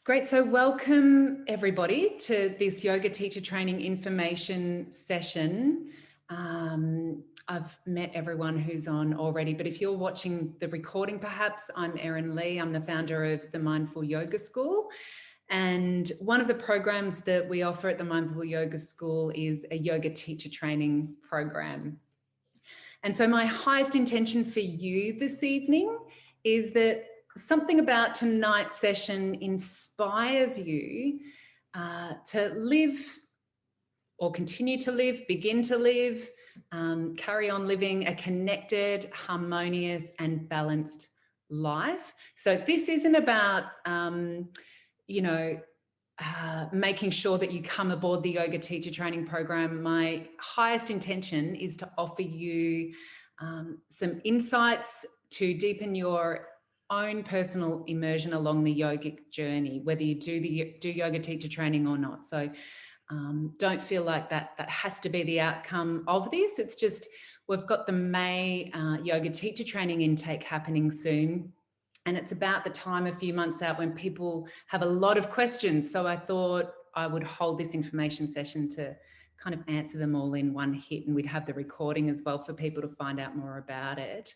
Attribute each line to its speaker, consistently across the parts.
Speaker 1: Great. So welcome everybody to this yoga teacher training information session. I've met everyone who's on already, but if you're watching the recording, perhaps, I'm Erin Lee. I'm the founder of the Mindful Yoga School. And one of the programs that we offer at the Mindful Yoga School is a yoga teacher training program. And so my highest intention for you this evening is that something about tonight's session inspires you to live or continue to live, begin to live, carry on living a connected, harmonious and balanced life. So this isn't about, making sure that you come aboard the yoga teacher training program. My highest intention is to offer you some insights to deepen your own personal immersion along the yogic journey, whether you do yoga teacher training or not. So don't feel like that has to be the outcome of this. It's just we've got the May yoga teacher training intake happening soon. And it's about the time a few months out when people have a lot of questions. So I thought I would hold this information session to kind of answer them all in one hit, and we'd have the recording as well for people to find out more about it.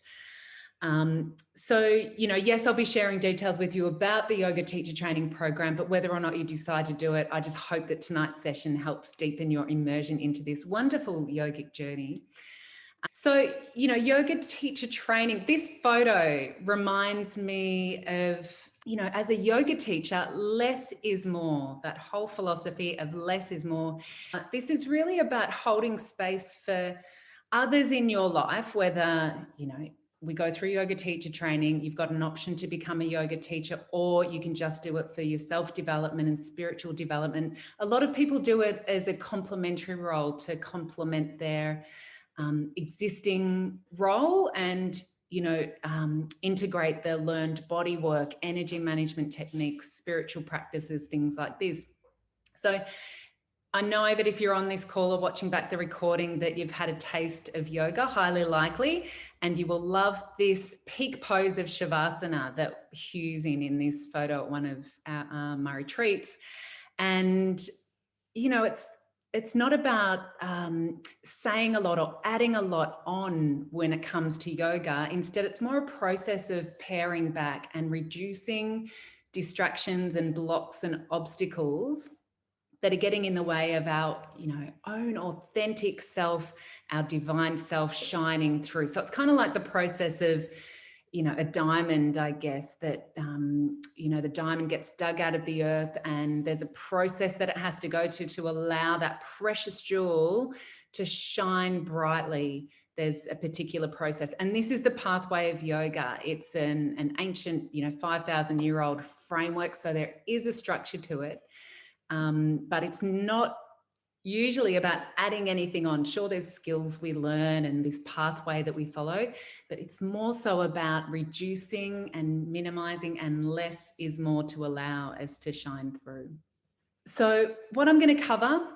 Speaker 1: Yes, I'll be sharing details with you about the yoga teacher training program, but whether or not you decide to do it, I just hope that tonight's session helps deepen your immersion into this wonderful yogic journey. So, yoga teacher training, this photo reminds me of, as a yoga teacher, less is more, that whole philosophy of less is more. This is really about holding space for others in your life, whether, we go through yoga teacher training, you've got an option to become a yoga teacher, or you can just do it for your self-development and spiritual development. A lot of people do it as a complementary role to complement their existing role and integrate the learned body work, energy management techniques, spiritual practices, things like this. So I know that if you're on this call or watching back the recording that you've had a taste of yoga, highly likely, and you will love this peak pose of Shavasana that Hugh's in this photo at one of my retreats. And it's not about saying a lot or adding a lot on when it comes to yoga. Instead, it's more a process of paring back and reducing distractions and blocks and obstacles that are getting in the way of our, own authentic self, our divine self shining through. So it's kind of like the process of, a diamond, I guess, that, the diamond gets dug out of the earth and there's a process that it has to go to allow that precious jewel to shine brightly. There's a particular process. And this is the pathway of yoga. It's an ancient, 5,000-year-old framework. So there is a structure to it, but it's not usually about adding anything on. Sure, there's skills we learn and this pathway that we follow, but it's more so about reducing and minimizing, and less is more to allow us to shine through. So what I'm going to cover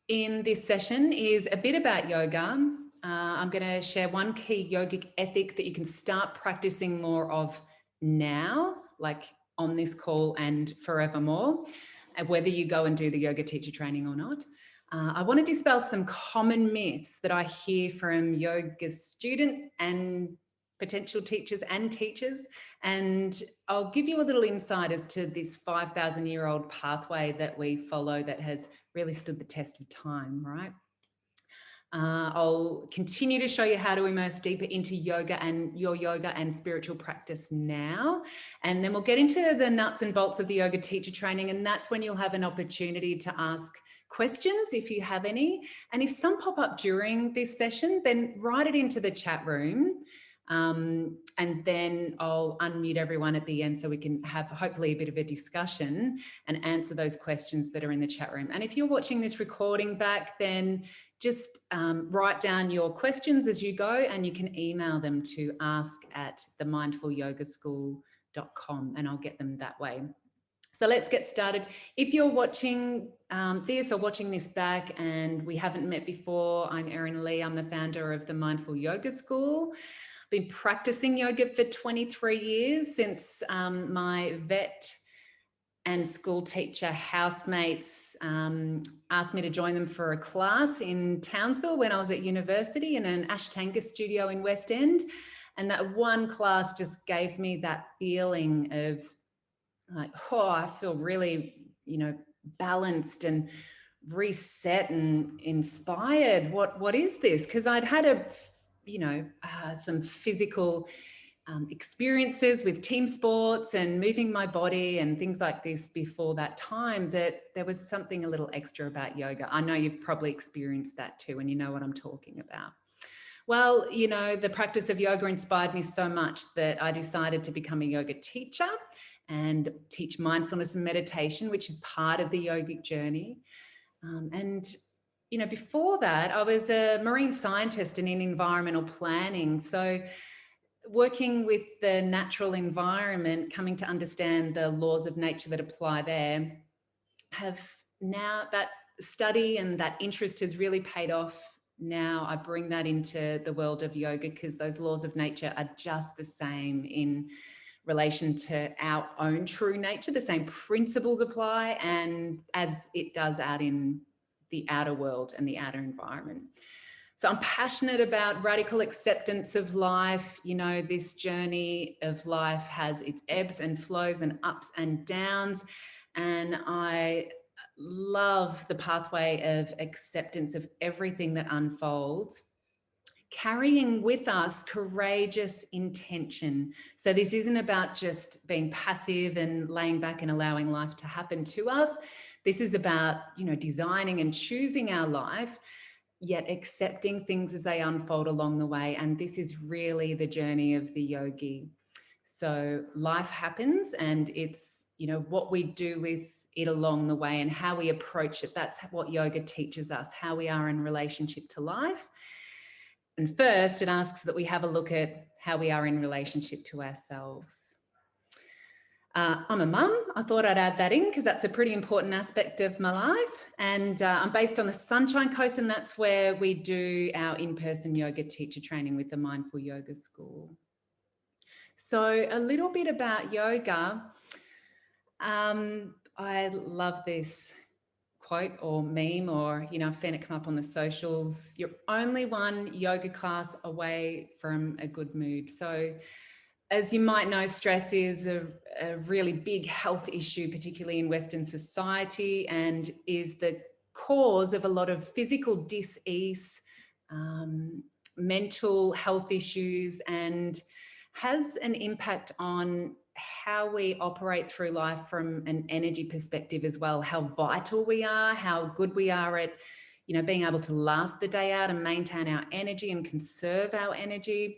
Speaker 1: in this session is a bit about yoga. I'm going to share one key yogic ethic that you can start practicing more of now, like on this call and forevermore, whether you go and do the yoga teacher training or not. I want to dispel some common myths that I hear from yoga students and potential teachers and teachers. And I'll give you a little insight as to this 5,000-year-old pathway that we follow that has really stood the test of time, right? I'll continue to show you how to immerse deeper into yoga and your yoga and spiritual practice now. And then we'll get into the nuts and bolts of the yoga teacher training. And that's when you'll have an opportunity to ask questions if you have any. And if some pop up during this session, then write it into the chat room. And then I'll unmute everyone at the end so we can have hopefully a bit of a discussion and answer those questions that are in the chat room. And if you're watching this recording back, then just write down your questions as you go, and you can email them to ask@themindfulyogaschool.com and I'll get them that way. So let's get started. If you're watching this or watching this back and we haven't met before, I'm Erin Lee. I'm the founder of the Mindful Yoga School. I've been practicing yoga for 23 years since my vet and school teacher housemates asked me to join them for a class in Townsville when I was at university in an Ashtanga studio in West End. And that one class just gave me that feeling of like, oh, I feel really, balanced and reset and inspired. What is this? Because I'd had some physical experiences with team sports and moving my body and things like this before that time, but there was something a little extra about yoga. I know you've probably experienced that too, and you know what I'm talking about. Well, the practice of yoga inspired me so much that I decided to become a yoga teacher and teach mindfulness and meditation, which is part of the yogic journey. Before that, I was a marine scientist and in environmental planning. So working with the natural environment, coming to understand the laws of nature that apply there, have now that study and that interest has really paid off. Now I bring that into the world of yoga because those laws of nature are just the same in relation to our own true nature. The same principles apply, and as it does out in the outer world and the outer environment. So I'm passionate about radical acceptance of life. This journey of life has its ebbs and flows and ups and downs. And I love the pathway of acceptance of everything that unfolds, carrying with us courageous intention. So this isn't about just being passive and laying back and allowing life to happen to us. This is about, designing and choosing our life, yet accepting things as they unfold along the way. And this is really the journey of the yogi. So life happens, and it's, what we do with it along the way and how we approach it. That's what yoga teaches us, how we are in relationship to life. And first, it asks that we have a look at how we are in relationship to ourselves. I'm a mum. I thought I'd add that in because that's a pretty important aspect of my life. And I'm based on the Sunshine Coast, and that's where we do our in-person yoga teacher training with the Mindful Yoga School. So a little bit about yoga. I love this quote or meme, or, I've seen it come up on the socials. You're only one yoga class away from a good mood. So as you might know, stress is a really big health issue, particularly in Western society, and is the cause of a lot of physical dis-ease, mental health issues, and has an impact on how we operate through life from an energy perspective as well, how vital we are, how good we are at, being able to last the day out and maintain our energy and conserve our energy.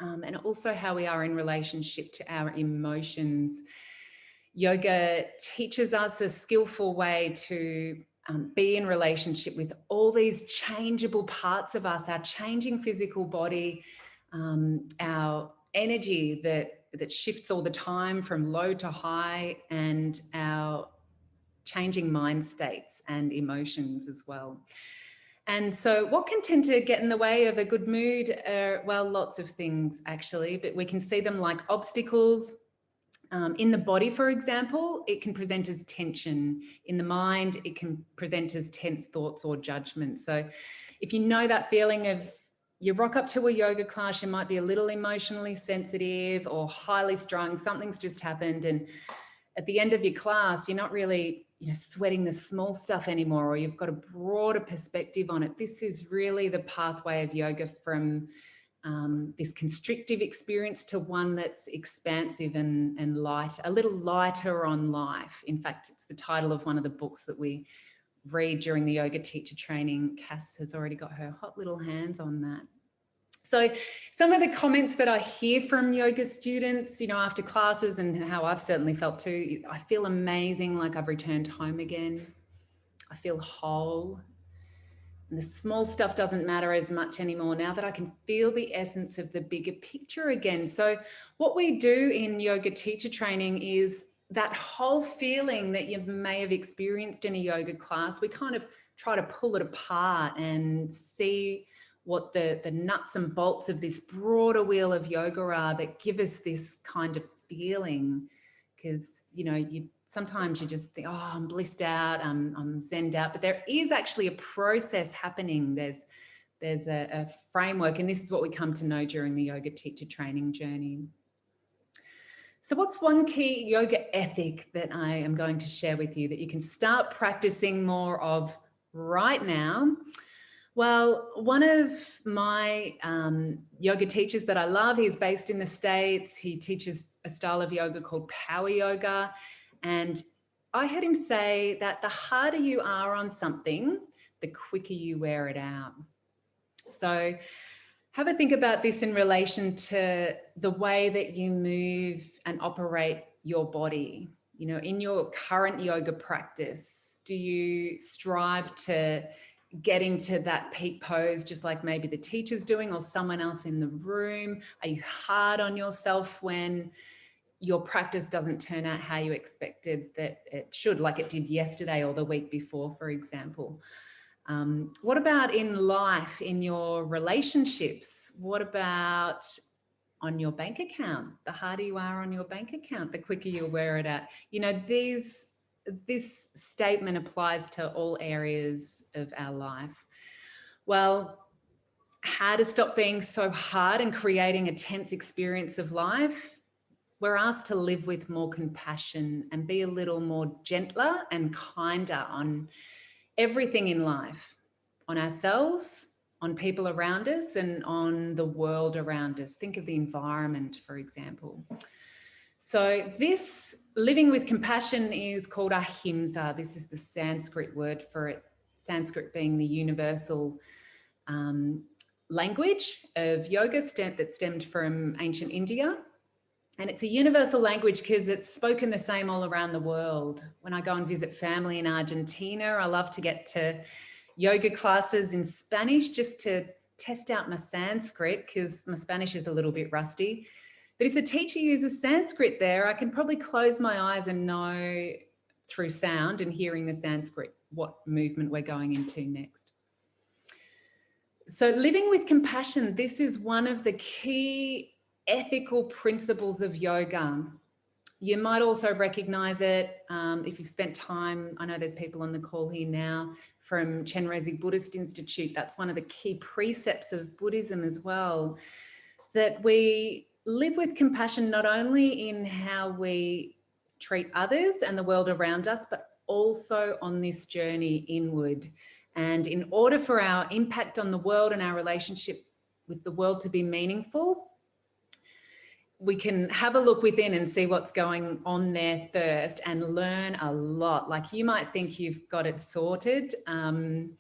Speaker 1: And also how we are in relationship to our emotions. Yoga teaches us a skillful way to be in relationship with all these changeable parts of us, our changing physical body, our energy that shifts all the time from low to high, and our changing mind states and emotions as well. And so what can tend to get in the way of a good mood? Well, lots of things actually, but we can see them like obstacles. In the body, for example, it can present as tension. In the mind, it can present as tense thoughts or judgment. So if you know that feeling of you rock up to a yoga class, you might be a little emotionally sensitive or highly strung, something's just happened, and at the end of your class, you're not really sweating the small stuff anymore, or you've got a broader perspective on it. This is really the pathway of yoga from this constrictive experience to one that's expansive and light, a little lighter on life. In fact, it's the title of one of the books that we read during the yoga teacher training. Cass has already got her hot little hands on that. So some of the comments that I hear from yoga students, after classes, and how I've certainly felt too, I feel amazing, like I've returned home again. I feel whole. And the small stuff doesn't matter as much anymore now that I can feel the essence of the bigger picture again. So what we do in yoga teacher training is that whole feeling that you may have experienced in a yoga class, we kind of try to pull it apart and see what the nuts and bolts of this broader wheel of yoga are that give us this kind of feeling. Because, you sometimes you just think, oh, I'm blissed out, I'm zened out, but there is actually a process happening. There's a framework, and this is what we come to know during the yoga teacher training journey. So what's one key yoga ethic that I am going to share with you that you can start practicing more of right now? Well, one of my yoga teachers that I love, he's based in the States. He teaches a style of yoga called power yoga. And I heard him say that the harder you are on something, the quicker you wear it out. So have a think about this in relation to the way that you move and operate your body. You know, in your current yoga practice, do you strive to get into that peak pose just like maybe the teacher's doing or someone else in the room? Are you hard on yourself when your practice doesn't turn out how you expected that it should, like it did yesterday or the week before, for example? What about in life, in your relationships? What about on your bank account? The harder you are on your bank account, the quicker you'll wear it out. You know, this statement applies to all areas of our life. Well, how to stop being so hard and creating a tense experience of life? We're asked to live with more compassion and be a little more gentler and kinder on everything in life, on ourselves, on people around us, and on the world around us. Think of the environment, for example. So this living with compassion is called ahimsa. This is the Sanskrit word for it, Sanskrit being the universal language of yoga that stemmed from ancient India. And it's a universal language because it's spoken the same all around the world. When I go and visit family in Argentina, I love to get to yoga classes in Spanish just to test out my Sanskrit because my Spanish is a little bit rusty. But if the teacher uses Sanskrit there, I can probably close my eyes and know through sound and hearing the Sanskrit what movement we're going into next. So living with compassion, this is one of the key ethical principles of yoga. You might also recognize it if you've spent time. I know there's people on the call here now from Chenrezig Buddhist Institute. That's one of the key precepts of Buddhism as well, that we live with compassion not only in how we treat others and the world around us, but also on this journey inward. And in order for our impact on the world and our relationship with the world to be meaningful, we can have a look within and see what's going on there first and learn a lot. Like you might think you've got it sorted and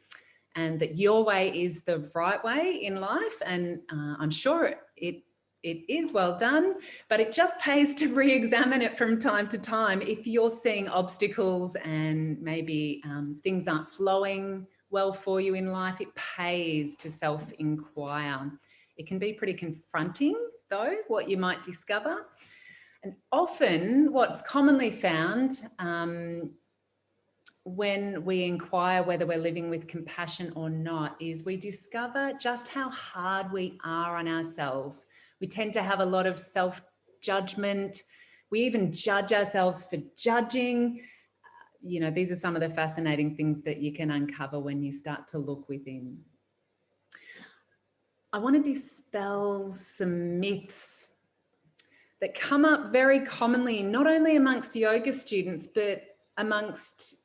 Speaker 1: that your way is the right way in life. And I'm sure it is well done, but it just pays to re-examine it from time to time. If you're seeing obstacles and maybe things aren't flowing well for you in life, it pays to self-inquire. It can be pretty confronting though, what you might discover. And often what's commonly found when we inquire whether we're living with compassion or not is we discover just how hard we are on ourselves. We tend to have a lot of self-judgment. We even judge ourselves for judging. You know, these are some of the fascinating things that you can uncover when you start to look within. I want to dispel some myths that come up very commonly, not only amongst yoga students, but amongst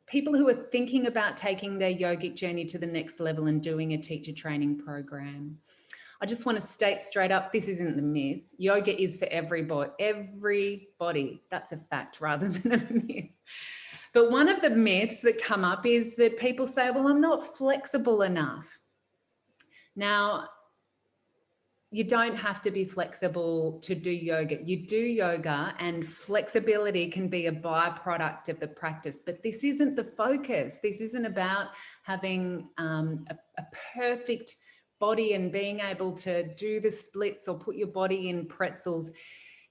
Speaker 1: people who are thinking about taking their yogic journey to the next level and doing a teacher training program. I just want to state straight up, this isn't the myth. Yoga is for everybody. That's a fact rather than a myth. But one of the myths that come up is that people say, well, I'm not flexible enough. Now, you don't have to be flexible to do yoga. You do yoga and flexibility can be a byproduct of the practice, but this isn't the focus. This isn't about having a perfect body and being able to do the splits or put your body in pretzels.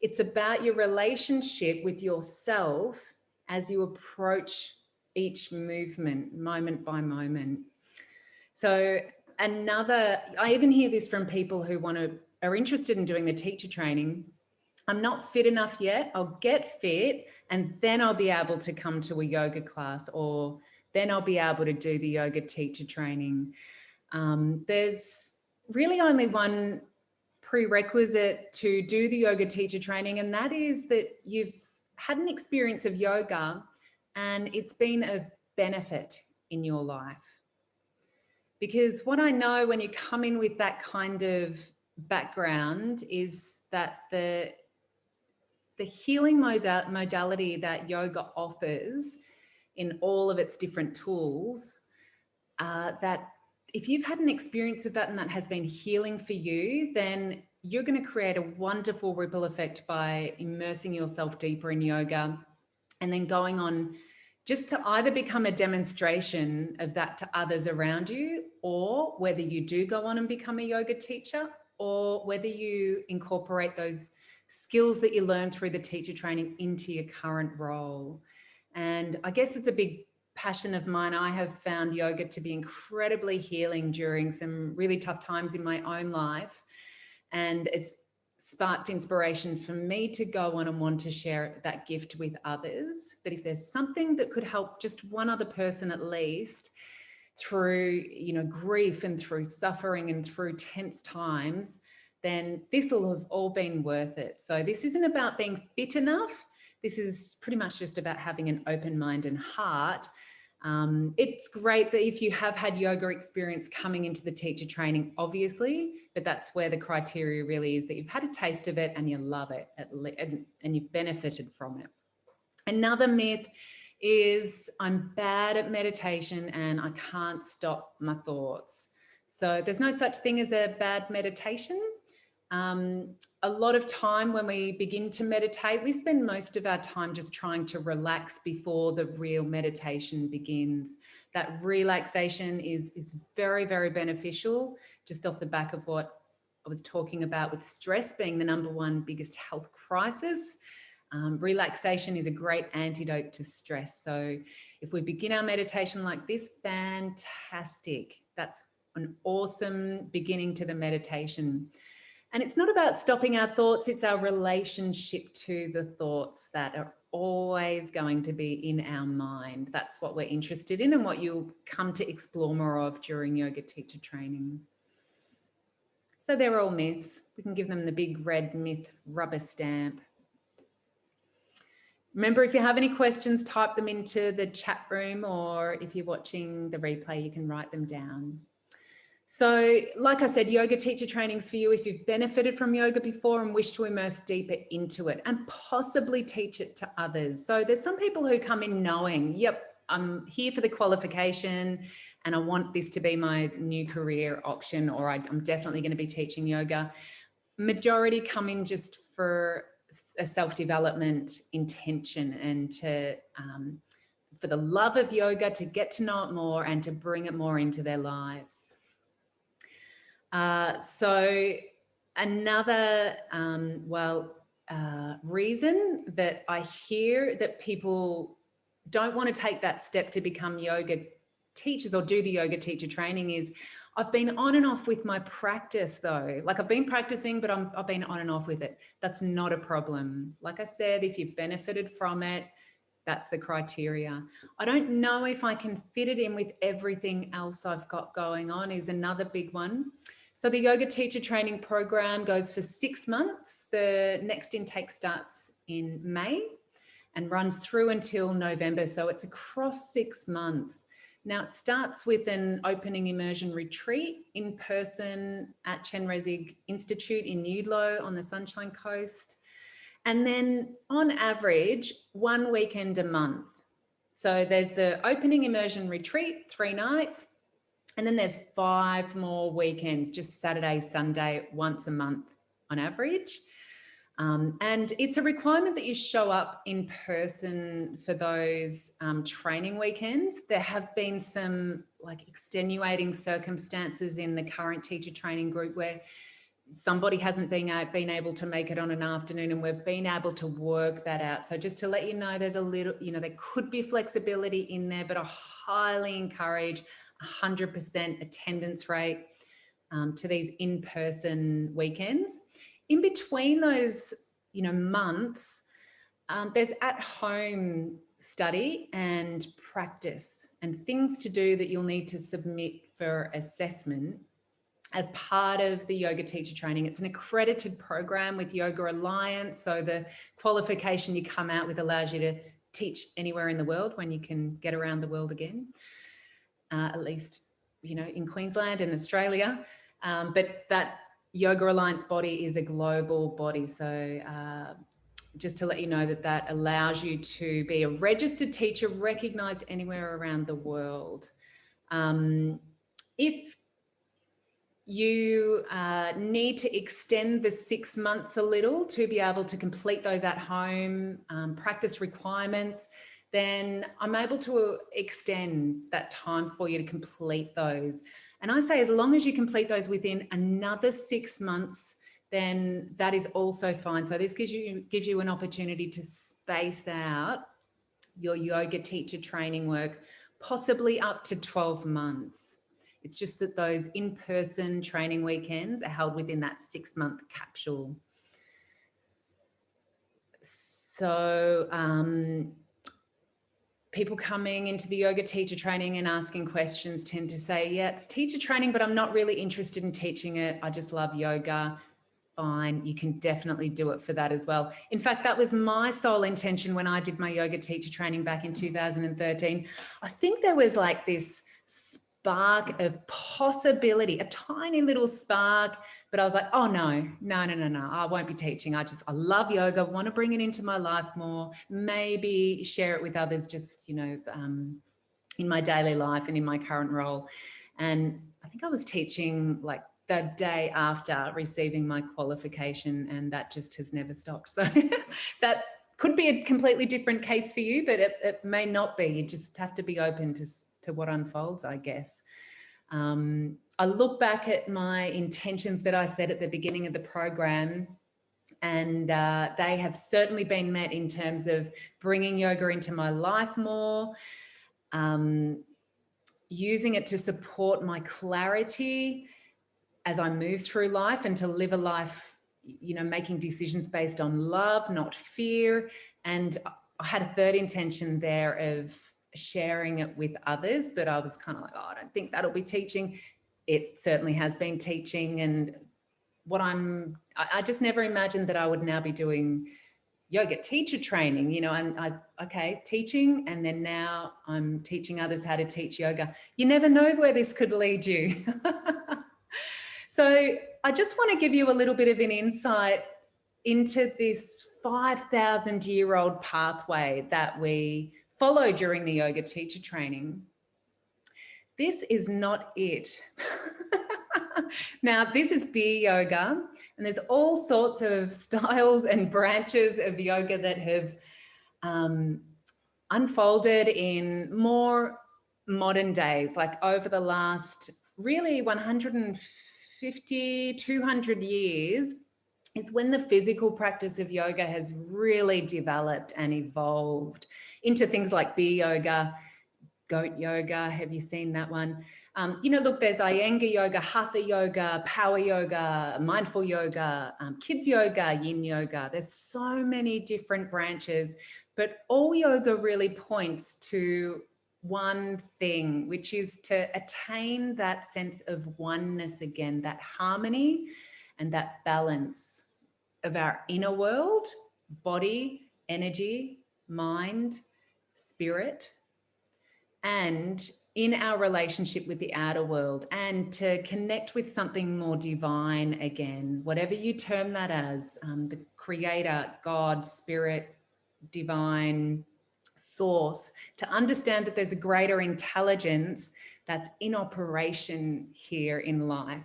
Speaker 1: It's about your relationship with yourself as you approach each movement, moment by moment. So I even hear this from people who are interested in doing the teacher training. I'm not fit enough yet. I'll get fit and then I'll be able to come to a yoga class, or then I'll be able to do the yoga teacher training. There's really only one prerequisite to do the yoga teacher training, and that is that you've had an experience of yoga and it's been of benefit in your life. Because what I know when you come in with that kind of background is that the healing modality that yoga offers in all of its different tools, that if you've had an experience of that and that has been healing for you, then you're going to create a wonderful ripple effect by immersing yourself deeper in yoga and then going on just to either become a demonstration of that to others around you, or whether you do go on and become a yoga teacher, or whether you incorporate those skills that you learn through the teacher training into your current role. And I guess it's a big passion of mine. I have found yoga to be incredibly healing during some really tough times in my own life. And it's sparked inspiration for me to go on and want to share that gift with others. That if there's something that could help just one other person at least through, grief and through suffering and through tense times, then this will have all been worth it. So this isn't about being fit enough. This is pretty much just about having an open mind and heart. It's great that if you have had yoga experience coming into the teacher training, obviously, but that's where the criteria really is that you've had a taste of it and you love it and you've benefited from it. Another myth is I'm bad at meditation and I can't stop my thoughts. So there's no such thing as a bad meditation. A lot of time when we begin to meditate, we spend most of our time just trying to relax before the real meditation begins. That relaxation is very, very beneficial, just off the back of what I was talking about with stress being the number one biggest health crisis. Relaxation is a great antidote to stress. So if we begin our meditation like this, fantastic. That's an awesome beginning to the meditation. And it's not about stopping our thoughts, it's our relationship to the thoughts that are always going to be in our mind. That's what we're interested in and what you'll come to explore more of during yoga teacher training. So they're all myths. We can give them the big red myth rubber stamp. Remember, if you have any questions, type them into the chat room, or if you're watching the replay, you can write them down. So like I said, yoga teacher training's for you if you've benefited from yoga before and wish to immerse deeper into it and possibly teach it to others. So there's some people who come in knowing, yep, I'm here for the qualification and I want this to be my new career option, or I'm definitely going to be teaching yoga. Majority come in just for a self-development intention and to for the love of yoga, to get to know it more and to bring it more into their lives. So another, reason that I hear that people don't want to take that step to become yoga teachers or do the yoga teacher training is I've been on and off with my practice though. Like I've been practicing, but I've been on and off with it. That's not a problem. Like I said, if you've benefited from it, that's the criteria. I don't know if I can fit it in with everything else I've got going on is another big one. So the yoga teacher training program goes for 6 months. The next intake starts in May and runs through until November. So it's across 6 months. Now it starts with an opening immersion retreat in person at Chenrezig Institute in Nudelow on the Sunshine Coast. And then on average, 1 weekend a month. So there's the opening immersion retreat, 3 nights, and then there's 5 more weekends, just Saturday, Sunday, once a month on average. And it's a requirement that you show up in person for those training weekends. There have been some like extenuating circumstances in the current teacher training group where somebody hasn't been able to make it on an afternoon, and we've been able to work that out. So just to let you know, there's a little, there could be flexibility in there, but I highly encourage 100% attendance rate to these in-person weekends. In between those, months, there's at-home study and practice and things to do that you'll need to submit for assessment as part of the yoga teacher training. It's an accredited program with Yoga Alliance. So the qualification you come out with allows you to teach anywhere in the world when you can get around the world again, at least, in Queensland and Australia. But that Yoga Alliance body is a global body. So just to let you know that allows you to be a registered teacher recognised anywhere around the world. If you need to extend the 6 months a little to be able to complete those at home practice requirements, then I'm able to extend that time for you to complete those. And I say, as long as you complete those within another 6 months, then that is also fine. So this gives you an opportunity to space out your yoga teacher training work, possibly up to 12 months. It's just that those in-person training weekends are held within that 6-month capsule. So people coming into the yoga teacher training and asking questions tend to say, yeah, it's teacher training, but I'm not really interested in teaching it. I just love yoga. Fine, you can definitely do it for that as well. In fact, that was my sole intention when I did my yoga teacher training back in 2013. I think there was like this spark of possibility, a tiny little spark, but I was like, oh no, I won't be teaching. I love yoga, want to bring it into my life more, maybe share it with others, just, in my daily life and in my current role. And I think I was teaching like the day after receiving my qualification, and that just has never stopped. So that could be a completely different case for you, but it may not be. You just have to be open to what unfolds, I guess. I look back at my intentions that I set at the beginning of the program, and they have certainly been met in terms of bringing yoga into my life more, using it to support my clarity as I move through life and to live a life, making decisions based on love, not fear. And I had a third intention there of sharing it with others, but I was kind of like, oh, I don't think that'll be teaching. It certainly has been teaching. And I just never imagined that I would now be doing yoga teacher training, and teaching, and then now I'm teaching others how to teach yoga. You never know where this could lead you. So I just want to give you a little bit of an insight into this 5,000-year-old pathway that we follow during the yoga teacher training. This is not it. Now, this is beer yoga, and there's all sorts of styles and branches of yoga that have unfolded in more modern days, like over the last really 150, 200 years is when the physical practice of yoga has really developed and evolved into things like beer yoga, goat yoga. Have you seen that one? Look, there's Iyengar yoga, hatha yoga, power yoga, mindful yoga, kids yoga, yin yoga. There's so many different branches, but all yoga really points to one thing, which is to attain that sense of oneness again, that harmony and that balance of our inner world, body, energy, mind, spirit, and in our relationship with the outer world, and to connect with something more divine again, whatever you term that as, the creator, God, spirit, divine, source, to understand that there's a greater intelligence that's in operation here in life,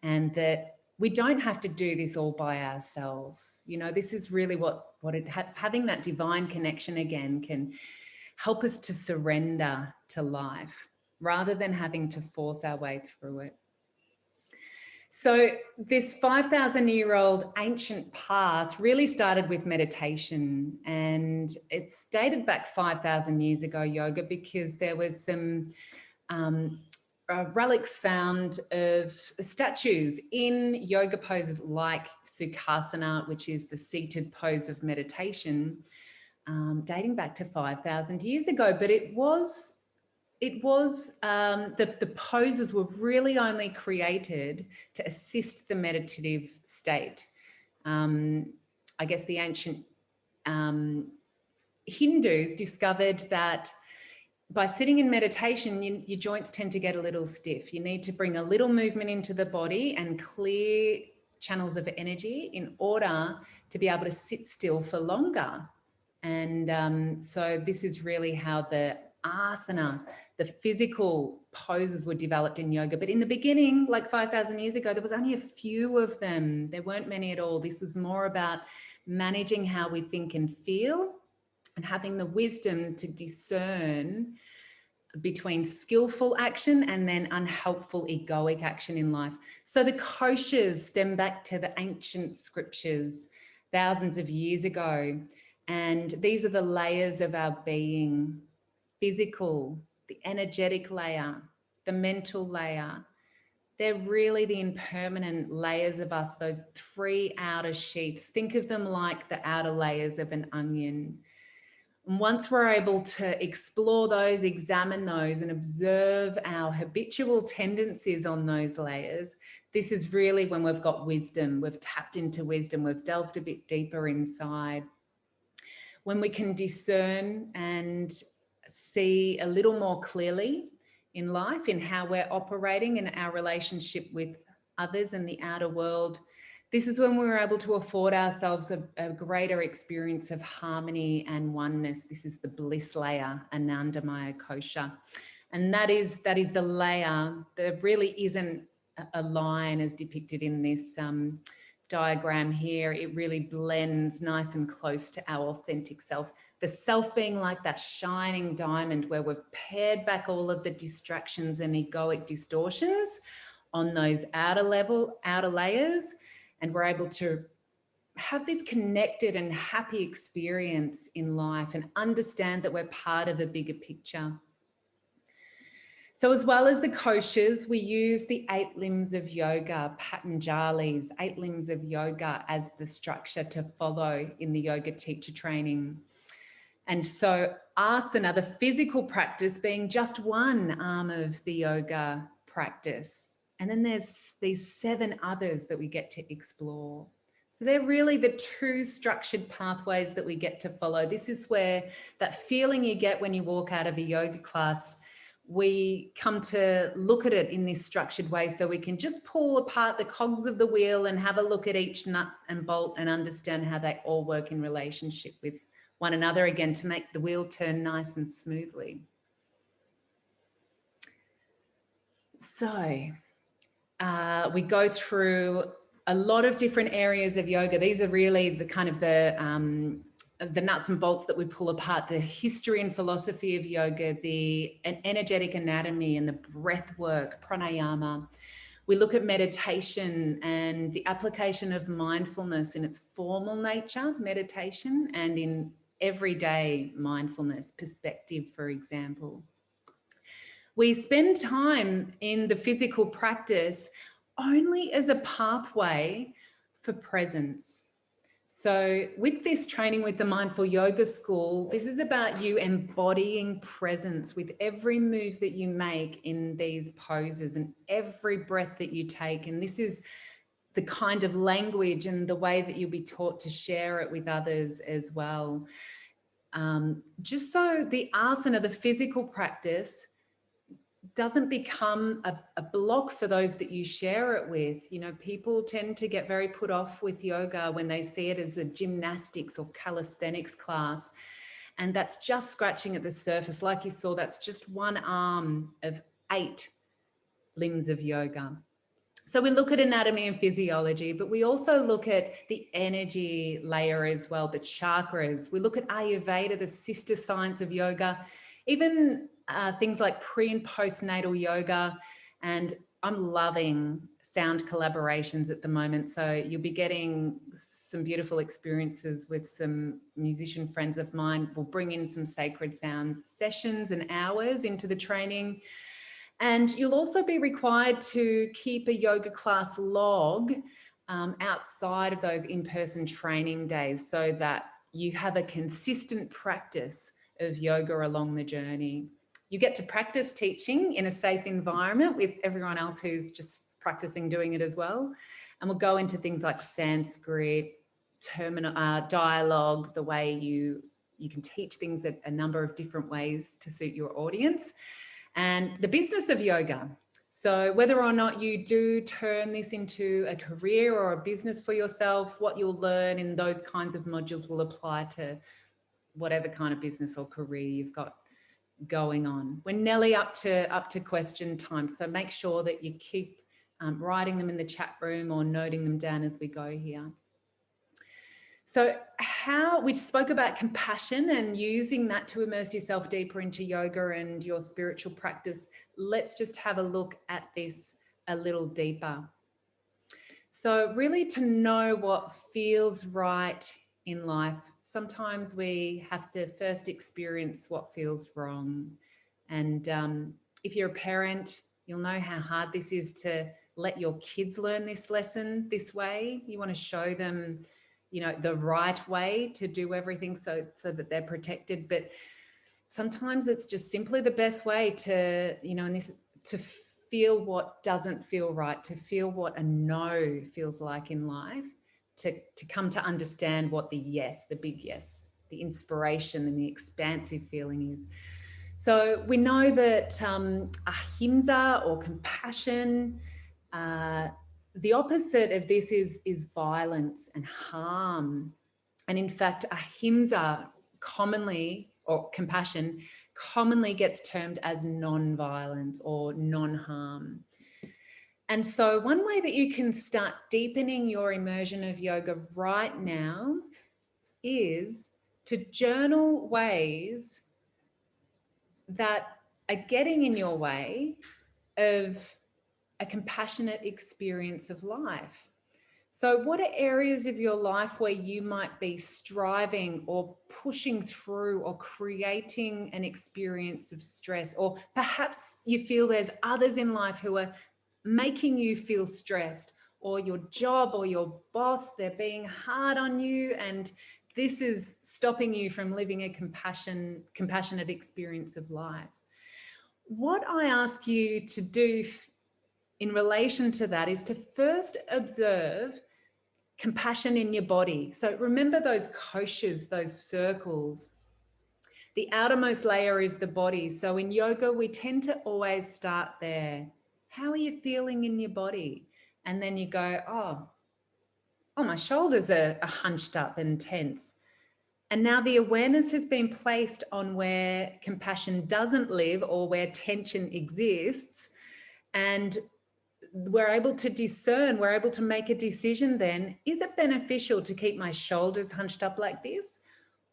Speaker 1: and that we don't have to do this all by ourselves. This is really what having that divine connection again can help us to surrender to life rather than having to force our way through it. So this 5,000-year-old ancient path really started with meditation, and it's dated back 5,000 years ago, yoga, because there was some relics found of statues in yoga poses like Sukhasana, which is the seated pose of meditation, dating back to 5,000 years ago. But the poses were really only created to assist the meditative state. I guess the ancient Hindus discovered that by sitting in meditation, your joints tend to get a little stiff. You need to bring a little movement into the body and clear channels of energy in order to be able to sit still for longer. And so this is really how the asana, the physical poses, were developed in yoga. But in the beginning, like 5,000 years ago, there was only a few of them. There weren't many at all. This is more about managing how we think and feel, and having the wisdom to discern between skillful action and then unhelpful egoic action in life. So the koshas stem back to the ancient scriptures thousands of years ago. And these are the layers of our being: physical, the energetic layer, the mental layer. They're really the impermanent layers of us, those three outer sheaths. Think of them like the outer layers of an onion. And once we're able to explore those, examine those, and observe our habitual tendencies on those layers, this is really when we've got wisdom. We've tapped into wisdom. We've delved a bit deeper inside. When we can discern and see a little more clearly in life, in how we're operating in our relationship with others and the outer world, this is when we're able to afford ourselves a greater experience of harmony and oneness. This is the bliss layer, Anandamaya Kosha. And that is the layer. There really isn't a line as depicted in this diagram here. It really blends nice and close to our authentic self. The self being like that shining diamond where we've pared back all of the distractions and egoic distortions on those outer layers. And we're able to have this connected and happy experience in life and understand that we're part of a bigger picture. So as well as the koshas, we use the 8 limbs of yoga, Patanjali's 8 limbs of yoga, as the structure to follow in the yoga teacher training. And so asana, the physical practice, being just one arm of the yoga practice. And then there's these 7 others that we get to explore. So they're really the 2 structured pathways that we get to follow. This is where that feeling you get when you walk out of a yoga class, we come to look at it in this structured way, so we can just pull apart the cogs of the wheel and have a look at each nut and bolt and understand how they all work in relationship with one another, again, to make the wheel turn nice and smoothly. So we go through a lot of different areas of yoga. These are really the kind of the nuts and bolts that we pull apart: the history and philosophy of yoga, the energetic anatomy and the breath work, pranayama. We look at meditation and the application of mindfulness in its formal nature, meditation, and in everyday mindfulness, perspective, for example. We spend time in the physical practice only as a pathway for presence. So with this training with the Mindful Yoga School, this is about you embodying presence with every move that you make in these poses and every breath that you take. And this is the kind of language and the way that you'll be taught to share it with others as well. Just so the asana, the physical practice, doesn't become a block for those that you share it with. You know, people tend to get very put off with yoga when they see it as a gymnastics or calisthenics class. And that's just scratching at the surface. Like you saw, that's just one arm of 8 limbs of yoga. So we look at anatomy and physiology, but we also look at the energy layer as well, the chakras. We look at Ayurveda, the sister science of yoga, even things like pre and postnatal yoga. And I'm loving sound collaborations at the moment. So you'll be getting some beautiful experiences with some musician friends of mine. We'll bring in some sacred sound sessions and hours into the training. And you'll also be required to keep a yoga class log outside of those in-person training days so that you have a consistent practice of yoga along the journey. You get to practice teaching in a safe environment with everyone else who's just practicing doing it as well. And we'll go into things like Sanskrit, dialogue, the way you can teach things a number of different ways to suit your audience, and the business of yoga. So whether or not you do turn this into a career or a business for yourself, what you'll learn in those kinds of modules will apply to whatever kind of business or career you've got going on. We're nearly up to question time, so make sure that you keep writing them in the chat room or noting them down as we go here. So we spoke about compassion and using that to immerse yourself deeper into yoga and your spiritual practice. Let's just have a look at this a little deeper. So really, to know what feels right in life, sometimes we have to first experience what feels wrong. And if you're a parent, you'll know how hard this is to let your kids learn this lesson this way. You want to show them, you know, the right way to do everything so that they're protected. But sometimes it's just simply the best way to, you know, to feel what doesn't feel right, to feel what a no feels like in life, to come to understand what the yes, the big yes, the inspiration and the expansive feeling is. So we know that ahimsa, or compassion, the opposite of this is violence and harm. And in fact, ahimsa commonly, or compassion, commonly gets termed as non-violence or non-harm. And so one way that you can start deepening your immersion of yoga right now is to journal ways that are getting in your way of a compassionate experience of life. So what are areas of your life where you might be striving or pushing through or creating an experience of stress? Or perhaps you feel there's others in life who are making you feel stressed, or your job or your boss, they're being hard on you, and this is stopping you from living a compassionate experience of life. What I ask you to do in relation to that is to first observe compassion in your body. So remember those koshas, those circles. The outermost layer is the body. So in yoga, we tend to always start there. How are you feeling in your body? And then you go, oh, my shoulders are hunched up and tense. And now the awareness has been placed on where compassion doesn't live or where tension exists. And we're able to discern, we're able to make a decision then, is it beneficial to keep my shoulders hunched up like this?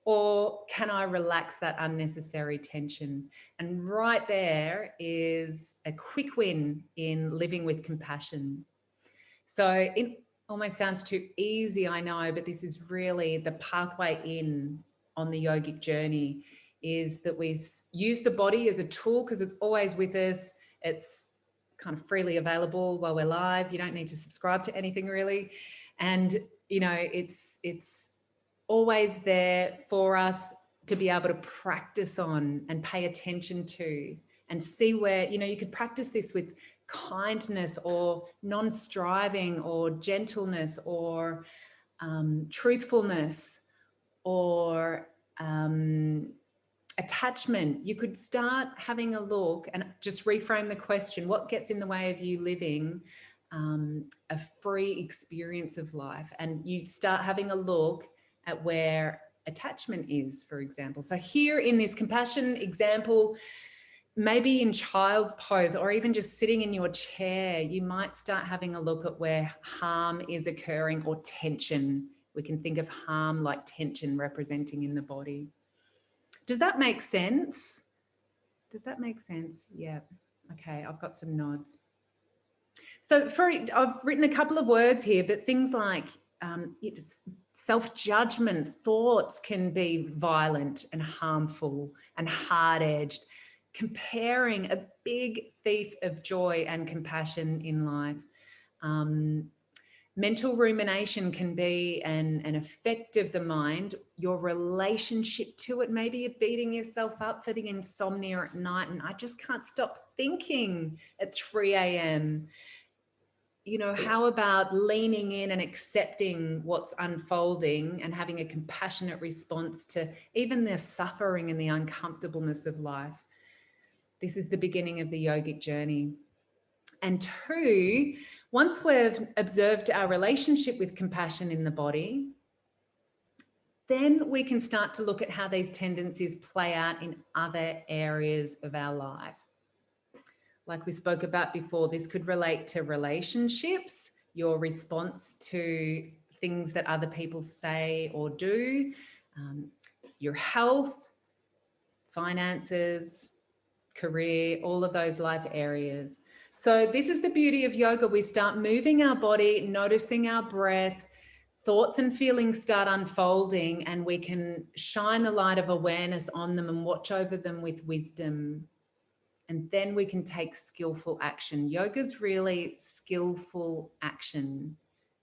Speaker 1: Or can I relax that unnecessary tension? And right there is a quick win in living with compassion. So it almost sounds too easy, I know, but this is really the pathway in on the yogic journey, is that we use the body as a tool because it's always with us. It's kind of freely available while we're live. You don't need to subscribe to anything really. And, you know, it's always there for us to be able to practice on and pay attention to and see where, you know, you could practice this with kindness or non-striving or gentleness or truthfulness or attachment. You could start having a look and just reframe the question, what gets in the way of you living a free experience of life? And you start having a look at where attachment is, for example. So here in this compassion example, maybe in child's pose or even just sitting in your chair, you might start having a look at where harm is occurring or tension. We can think of harm like tension representing in the body. Does that make sense? Does that make sense? Yeah. Okay, I've got some nods. So I've written a couple of words here, but things like self-judgment, thoughts can be violent and harmful and hard-edged. comparing, a big thief of joy and compassion in life. Mental rumination can be an effect of the mind. Your relationship to it, maybe you're beating yourself up for the insomnia at night and I just can't stop thinking at 3 a.m. You know, how about leaning in and accepting what's unfolding and having a compassionate response to even the suffering and the uncomfortableness of life? This is the beginning of the yogic journey. And two, once we've observed our relationship with compassion in the body, then we can start to look at how these tendencies play out in other areas of our life. Like we spoke about before, this could relate to relationships, your response to things that other people say or do, your health, finances, career, all of those life areas. So this is the beauty of yoga. We start moving our body, noticing our breath, thoughts and feelings start unfolding, and we can shine the light of awareness on them and watch over them with wisdom. And then we can take skillful action. Yoga's really skillful action.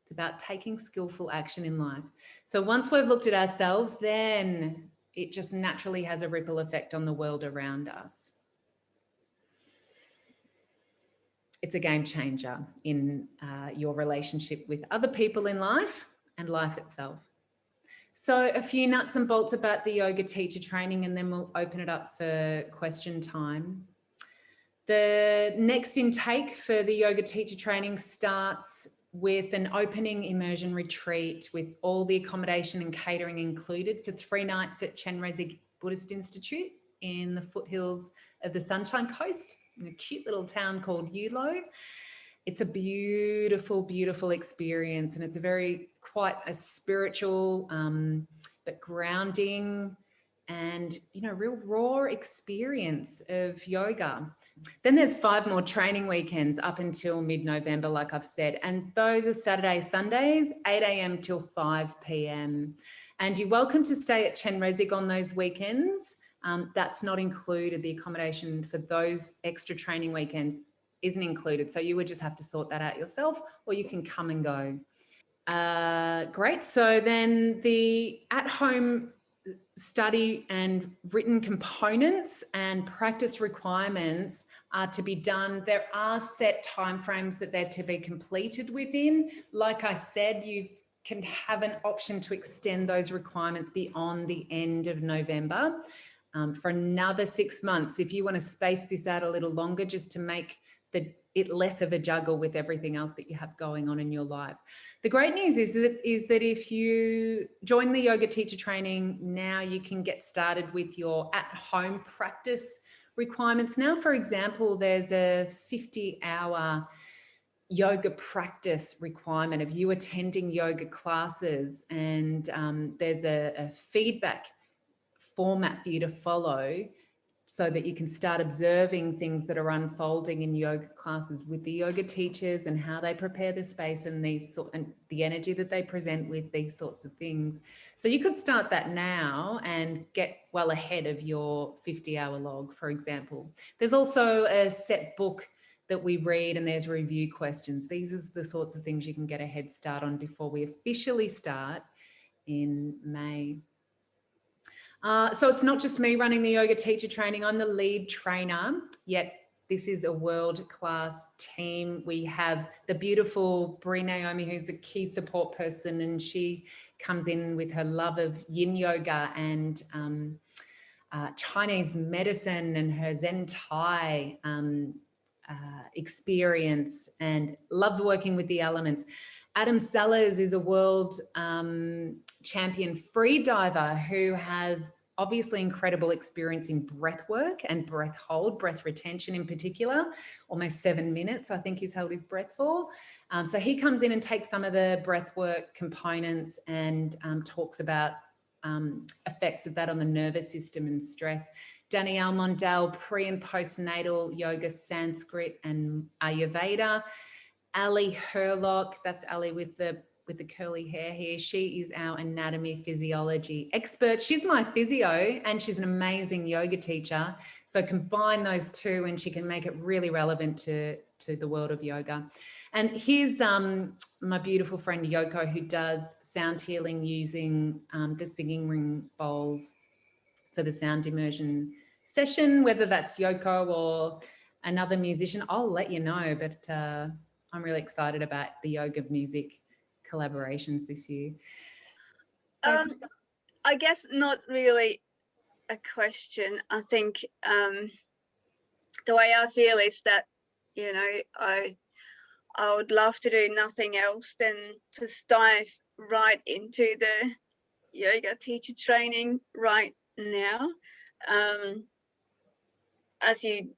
Speaker 1: It's about taking skillful action in life. So once we've looked at ourselves, then it just naturally has a ripple effect on the world around us. It's a game changer in your relationship with other people in life and life itself. So a few nuts and bolts about the yoga teacher training, and then we'll open it up for question time. The next intake for the yoga teacher training starts with an opening immersion retreat with all the accommodation and catering included for 3 nights at Chenrezig Buddhist Institute in the foothills of the Sunshine Coast in a cute little town called Yulo. It's a beautiful, beautiful experience, and it's quite a spiritual but grounding and, you know, real raw experience of yoga. Then there's 5 more training weekends up until mid-November, like I've said, and those are Saturdays, Sundays, 8 a.m. till 5 p.m. And you're welcome to stay at Chenrezig on those weekends. That's not included. The accommodation for those extra training weekends isn't included. So you would just have to sort that out yourself, or you can come and go. Great. So then the at-home study and written components and practice requirements are to be done. There are set timeframes that they're to be completed within. Like I said, you can have an option to extend those requirements beyond the end of November for another 6 months. If you want to space this out a little longer, just to make it less of a juggle with everything else that you have going on in your life. The great news is that if you join the yoga teacher training now, you can get started with your at-home practice requirements. Now, for example, there's a 50-hour yoga practice requirement of you attending yoga classes, and there's a feedback format for you to follow so that you can start observing things that are unfolding in yoga classes with the yoga teachers and how they prepare the space and the energy that they present with these sorts of things. So you could start that now and get well ahead of your 50-hour log, for example. There's also a set book that we read, and there's review questions. These are the sorts of things you can get a head start on before we officially start in May. So it's not just me running the yoga teacher training. I'm the lead trainer, yet this is a world-class team. We have the beautiful Brie Naomi, who's a key support person, and she comes in with her love of yin yoga and Chinese medicine and her Zen Tai experience, and loves working with the elements. Adam Sellers is a world champion free diver who has obviously incredible experience in breath work and breath hold, breath retention in particular. Almost 7 minutes, I think he's held his breath for. So he comes in and takes some of the breath work components and talks about effects of that on the nervous system and stress. Danielle Mondale, pre and postnatal yoga, Sanskrit and Ayurveda. Ali Herlock, that's Ali with the with the curly hair here. She is our anatomy physiology expert. She's my physio and she's an amazing yoga teacher. So combine those two and she can make it really relevant to the world of yoga. And here's my beautiful friend Yoko, who does sound healing using the singing ring bowls for the sound immersion session, whether that's Yoko or another musician. I'll let you know, but I'm really excited about the yoga music collaborations this year.
Speaker 2: I guess not really a question. I think the way I feel is that, you know, I would love to do nothing else than just dive right into the yoga teacher training right now. As you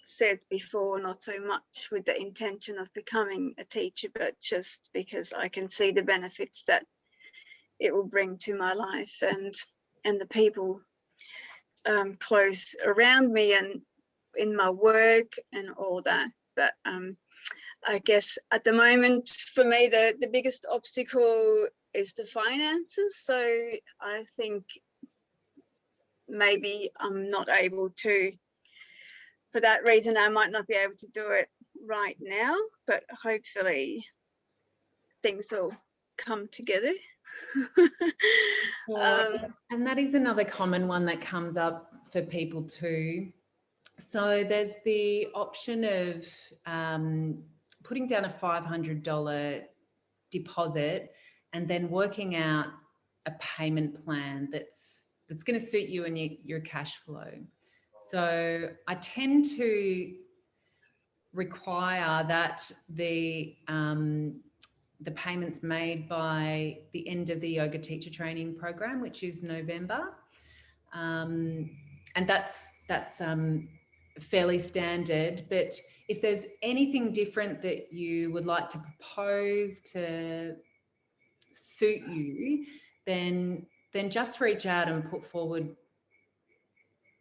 Speaker 2: said before, not so much with the intention of becoming a teacher, but just because I can see the benefits that it will bring to my life and the people close around me and in my work and all that. But I guess at the moment for me the biggest obstacle is the finances. So I think maybe I'm not able to, for that reason I might not be able to do it right now, but hopefully things will come together.
Speaker 1: And that is another common one that comes up for people too. So there's the option of putting down a $500 deposit and then working out a payment plan that's going to suit you and your cash flow. So I tend to require that the payments made by the end of the yoga teacher training program, which is November, and that's fairly standard. But if there's anything different that you would like to propose to suit you, then just reach out and put forward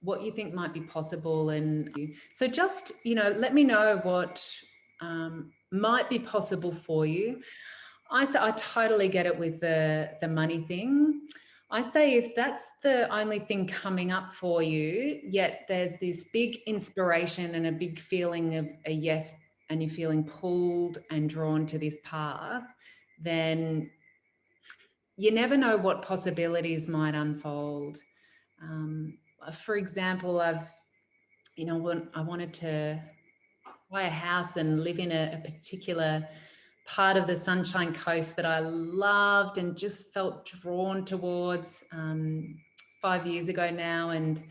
Speaker 1: what you think might be possible. And so just, let me know what might be possible for you. I totally get it with the money thing. I say if that's the only thing coming up for you, yet there's this big inspiration and a big feeling of a yes, and you're feeling pulled and drawn to this path, then you never know what possibilities might unfold. For example, I wanted to buy a house and live in a particular part of the Sunshine Coast that I loved and just felt drawn towards 5 years ago now. And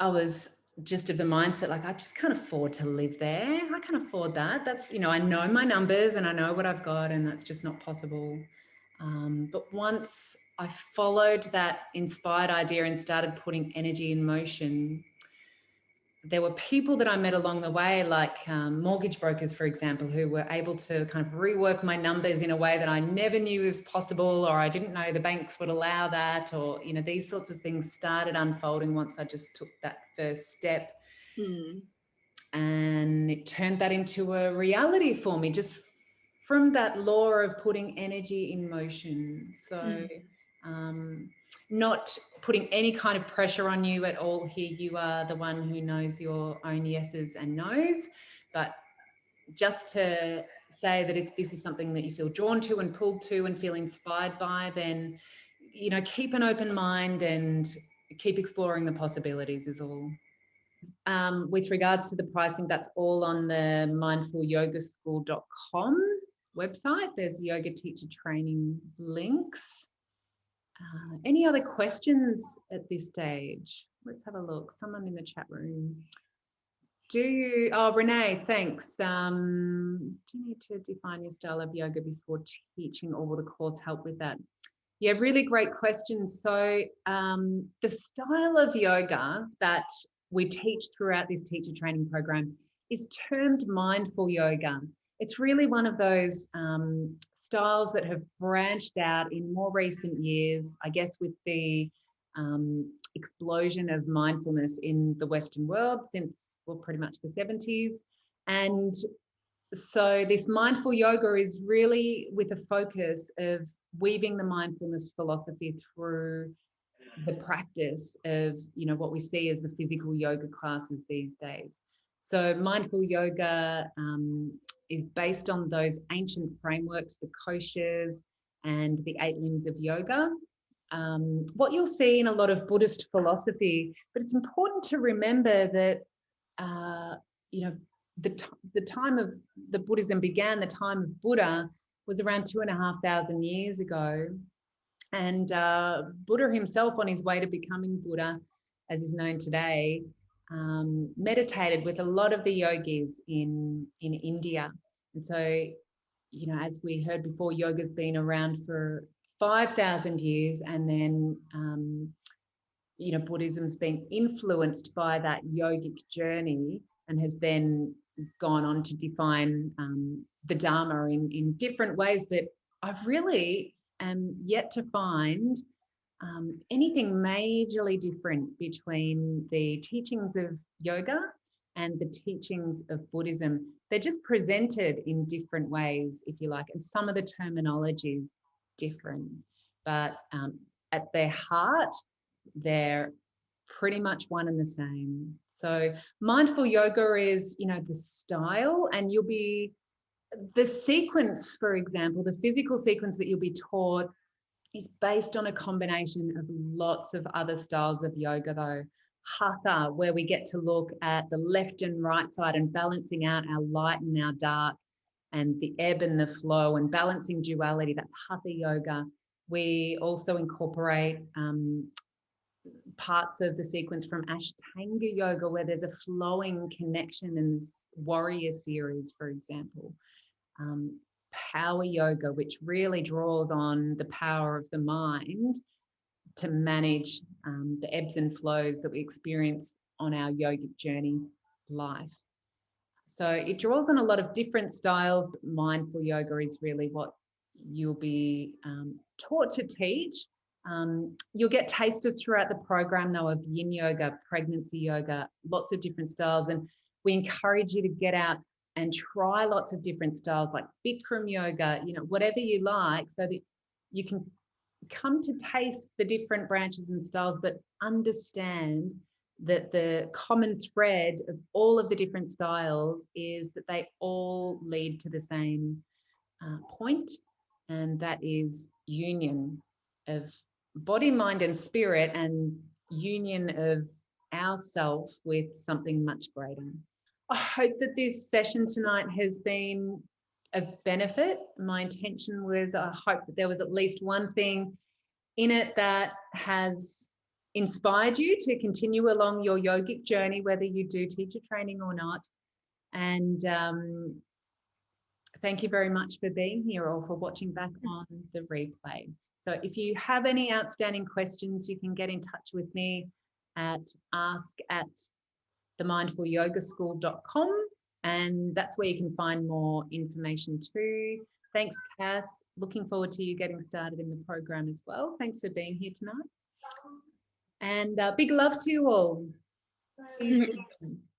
Speaker 1: I was just of the mindset, I just can't afford to live there. I can't afford that. That's, I know my numbers and I know what I've got, and that's just not possible. But once I followed that inspired idea and started putting energy in motion, there were people that I met along the way, like mortgage brokers, for example, who were able to kind of rework my numbers in a way that I never knew was possible, or I didn't know the banks would allow that, or, these sorts of things started unfolding once I just took that first step. And it turned that into a reality for me, just from that law of putting energy in motion. So not putting any kind of pressure on you at all here. You are the one who knows your own yeses and nos, but just to say that if this is something that you feel drawn to and pulled to and feel inspired by, then, keep an open mind and keep exploring the possibilities is all. With regards to the pricing, that's all on the mindfulyogaschool.com website. There's yoga teacher training links. Any other questions at this stage? Let's have a look. Someone in the chat room. Renee, thanks. Do you need to define your style of yoga before teaching, or will the course help with that? Yeah, really great question. So the style of yoga that we teach throughout this teacher training program is termed mindful yoga. It's really one of those styles that have branched out in more recent years, I guess, with the explosion of mindfulness in the Western world since, well, pretty much the 70s. And So this mindful yoga is really with a focus of weaving the mindfulness philosophy through the practice of, you know, what we see as the physical yoga classes these days. So mindful yoga is based on those ancient frameworks, the koshas and the 8 limbs of yoga. What you'll see in a lot of Buddhist philosophy, but it's important to remember that, you know, the time of the Buddhism began, the time of Buddha was around 2,500 years ago. And Buddha himself, on his way to becoming Buddha, as is known today, meditated with a lot of the yogis in India. And so, you know, as we heard before, yoga's been around for 5,000 years, and then, you know, Buddhism's been influenced by that yogic journey and has then gone on to define the Dharma in different ways. But I've really yet to find anything majorly different between the teachings of yoga and the teachings of Buddhism. They're just presented in different ways, if you like, and some of the terminology is different. But at their heart, they're pretty much one and the same. So mindful yoga is, you know, the style, and you'll be, the sequence, for example, the physical sequence that you'll be taught is based on a combination of lots of other styles of yoga, though. Hatha, where we get to look at the left and right side and balancing out our light and our dark, and the ebb and the flow, and balancing duality. That's Hatha yoga. We also incorporate parts of the sequence from Ashtanga yoga, where there's a flowing connection in this warrior series, for example. Power yoga, which really draws on the power of the mind to manage the ebbs and flows that we experience on our yogic journey life. So it draws on a lot of different styles, but mindful yoga is really what you'll be taught to teach. You'll get tasters throughout the program, though, of yin yoga, pregnancy yoga, lots of different styles. And we encourage you to get out and try lots of different styles like Bikram yoga, you know, whatever you like, so that you can come to taste the different branches and styles, but understand that the common thread of all of the different styles is that they all lead to the same point, and that is union of body, mind, and spirit, and union of ourself with something much greater. I hope that this session tonight has been of benefit. My intention was, I hope that there was at least one thing in it that has inspired you to continue along your yogic journey, whether you do teacher training or not. And thank you very much for being here, or for watching back on the replay. So if you have any outstanding questions, you can get in touch with me at ask@themindfulyogaschool.com, and that's where you can find more information too. Thanks, Cass. Looking forward to you getting started in the program as well. Thanks for being here tonight. And big love to you all. See you soon.